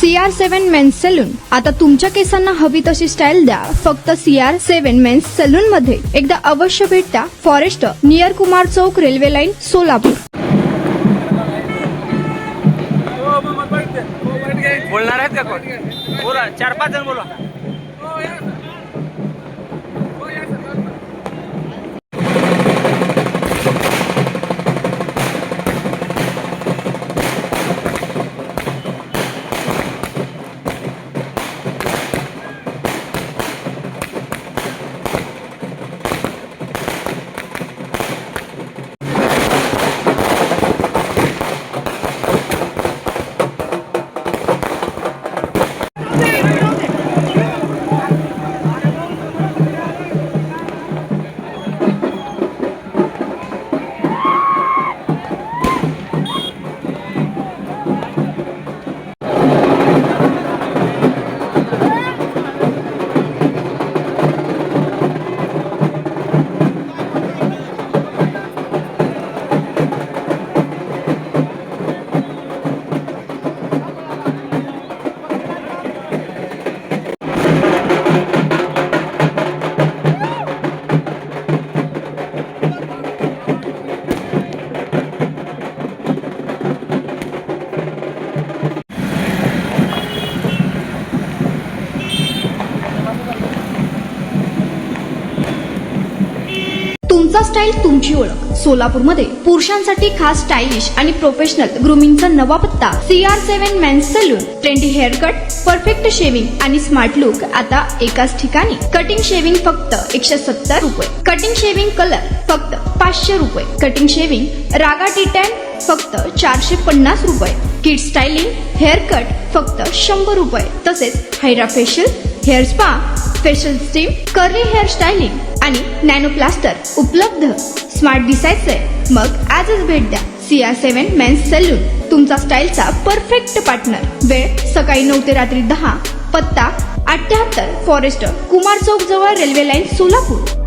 CR7 men's salon. आता तुमच्या केसांना हवी तशी स्टाईल द्या फक्त CR7 मेन्स सलून मध्ये. एकदा अवश्य भेट द्या. फॉरेस्ट नियर कुमार चौक, रेल्वे लाईन, सोलापूर. बोलणार आहेत का कोण? बोला, 4-5 जण बोला. तुमचा स्टाईल तुमची ओळख. सोलापूरमध्ये पुरुषांसाठी खास स्टायलिश आणि प्रोफेशनल ग्रूमिंगचा नवा पत्ता. CR7 men's salon. Trendy hair cut, perfect shaving आणि स्मार्ट लुक आता एकाच ठिकाणी. कटिंग शेविंग फक्त 170 रुपये. कटिंग शेविंग कलर फक्त 500 रुपये. कटिंग शेविंग रागा टी10 फक्त 450 रुपये. किड स्टायलिंग हेअर कट फक्त 100 रुपये. तसेच hydra facial, hair spa, facial steam, curly hair styling आणि नॅनो प्लास्टर उपलब्ध. स्मार्ट दिसायचंय मग आजच भेट द्या CR7 मेन्स सलून. तुमचा स्टाईलचा परफेक्ट पार्टनर. वेळ सकाळी 9 ते रात्री 10. पत्ता 78 फॉरेस्ट कुमार चौक जवळ, रेल्वे लाईन, सोलापूर.